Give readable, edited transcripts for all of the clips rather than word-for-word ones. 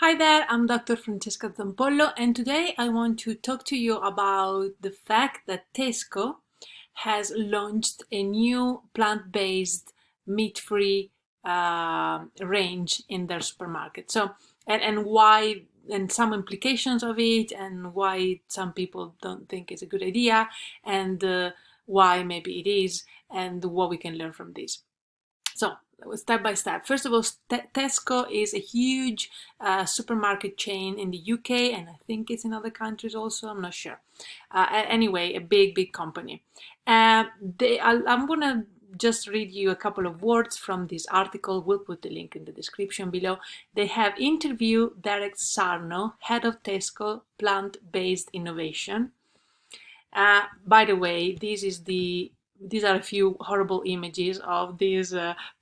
Hi there, I'm Dr. Francesca Zampollo, and today I want to talk to you about the fact that Tesco has launched a new plant-based, meat-free range in their supermarket. And why, and some implications of it, and why some people don't think it's a good idea, and why maybe it is, and what we can learn from this. So, step by step. First of all, Tesco is a huge supermarket chain in the UK, and I think it's in other countries also. I'm not sure. Anyway, a big company. I'm gonna just read you a couple of words from this article. We'll put the link in the description below. They have interviewed Derek Sarno, head of Tesco plant-based innovation. By the way, these are a few horrible images of this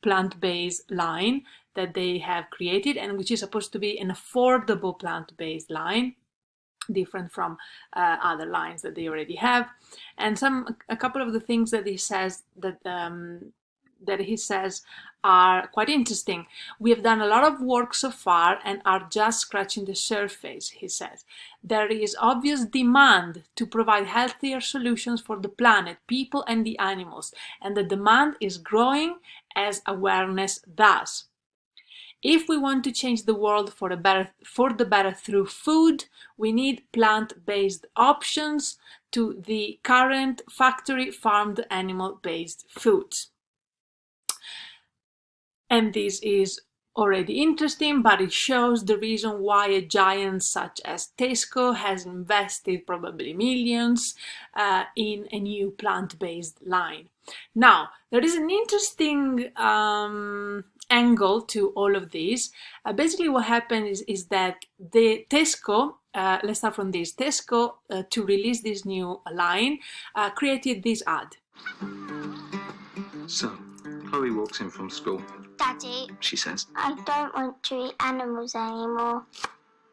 plant-based line that they have created, and which is supposed to be an affordable plant-based line, different from other lines that they already have. And a couple of the things that he says are quite interesting. We have done a lot of work so far and are just scratching the surface, he says. There is obvious demand to provide healthier solutions for the planet, people and the animals, and the demand is growing as awareness does. If we want to change the world for the better through food, we need plant-based options to the current factory-farmed animal-based foods. And this is already interesting, but it shows the reason why a giant such as Tesco has invested probably millions in a new plant-based line. Now, there is an interesting angle to all of this. Basically what happened is that the Tesco, let's start from this, Tesco to release this new line created this ad. So, Chloe walks in from school. Daddy, She says, I don't want to eat animals anymore.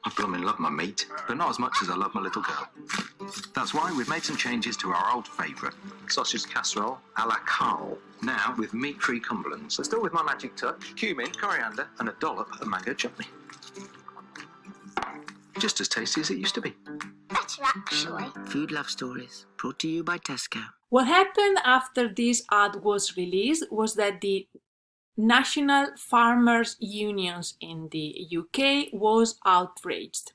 I blooming love my meat, but not as much as I love my little girl. That's why we've made some changes to our old favourite, sausage casserole a la Carl. Now with meat-free Cumberlands, but still with my magic touch, cumin, coriander, and a dollop of mango chutney. Just as tasty as it used to be. Better, actually. Food Love Stories, brought to you by Tesco. What happened after this ad was released was that the National Farmers Unions in the UK was outraged.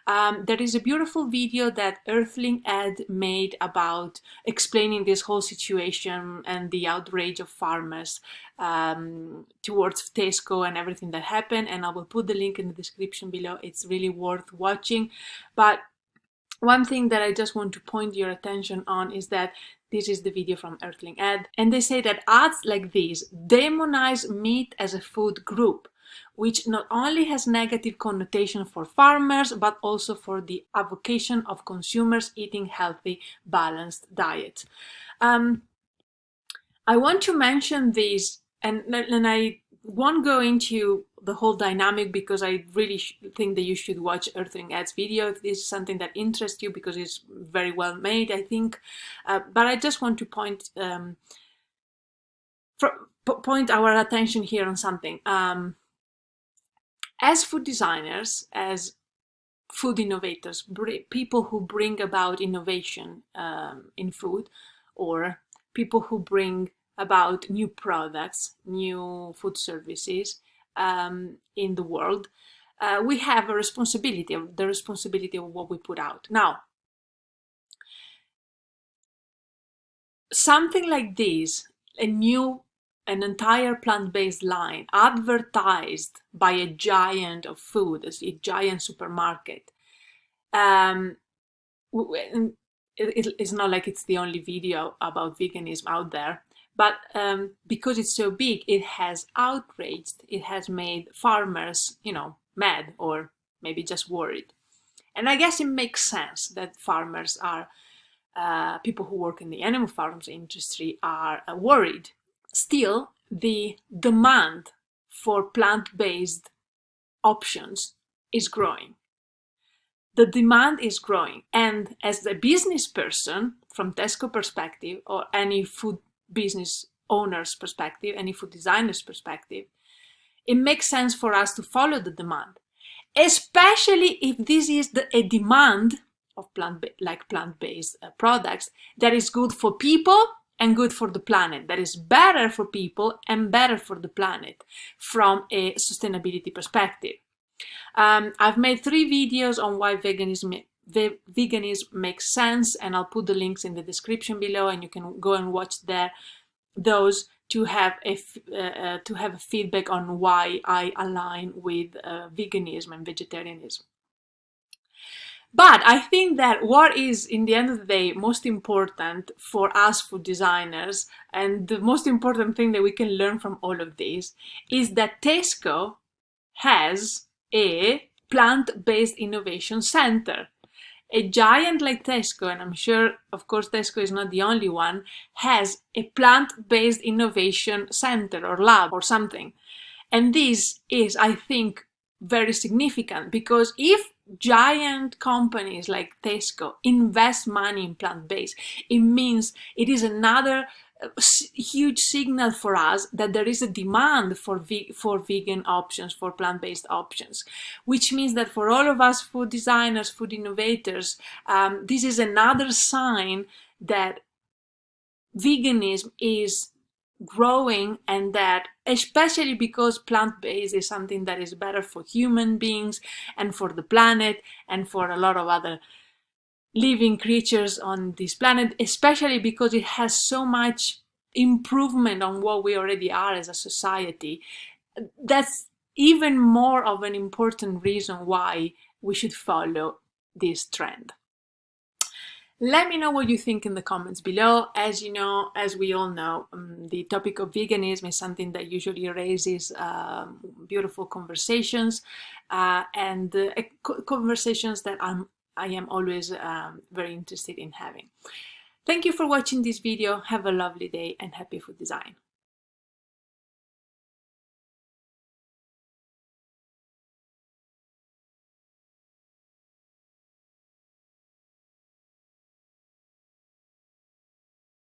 There is a beautiful video that Earthling Ed made about explaining this whole situation and the outrage of farmers towards Tesco and everything that happened, and I will put the link in the description below. It's really worth watching. But one thing that I just want to point your attention on is that this is the video from Earthling Ed, and they say that ads like these demonize meat as a food group, which not only has negative connotation for farmers, but also for the advocacy of consumers eating healthy, balanced diets. I want to mention this, and I won't go into the whole dynamic because I really think that you should watch Earthling Ed's video if this is something that interests you, because it's very well made, I think. But I just want to point our attention here on something. As food designers, as food innovators, people who bring about innovation in food, or people who bring about new products, new food services in the world, we have a responsibility, the responsibility of what we put out. Now, something like this, an entire plant-based line advertised by a giant of food, a giant supermarket, it's not like it's the only video about veganism out there. But because it's so big, it has outraged, it has made farmers, mad, or maybe just worried. And I guess it makes sense that farmers are, people who work in the animal farms industry are worried. Still, the demand for plant-based options is growing. The demand is growing. And as a business person, from Tesco perspective, or any food business owner's perspective, any food designer's perspective, it makes sense for us to follow the demand. especially if this is a demand of plant-based products that is good for people and good for the planet, that is better for people and better for the planet from a sustainability perspective. I've made 3 videos on why veganism makes sense, and I'll put the links in the description below, and you can go and watch those to have a feedback on why I align with veganism and vegetarianism. But I think that what is, in the end of the day, most important for us food designers, and the most important thing that we can learn from all of this, is that Tesco has a plant-based innovation center. A giant like Tesco, and I'm sure, of course, Tesco is not the only one, has a plant-based innovation center or lab or something. And this is, I think, very significant, because if giant companies like Tesco invest money in plant-based, it means it is another huge signal for us that there is a demand for vegan options, for plant-based options, which means that for all of us food designers, food innovators, this is another sign that veganism is growing, and that, especially because plant-based is something that is better for human beings and for the planet and for a lot of other living creatures on this planet, especially because it has so much improvement on what we already are as a society. That's even more of an important reason why we should follow this trend. Let me know what you think in the comments below. As you know, as we all know, the topic of veganism is something that usually raises beautiful conversations and conversations that I am always very interested in having. Thank you for watching this video. Have a lovely day and happy food design.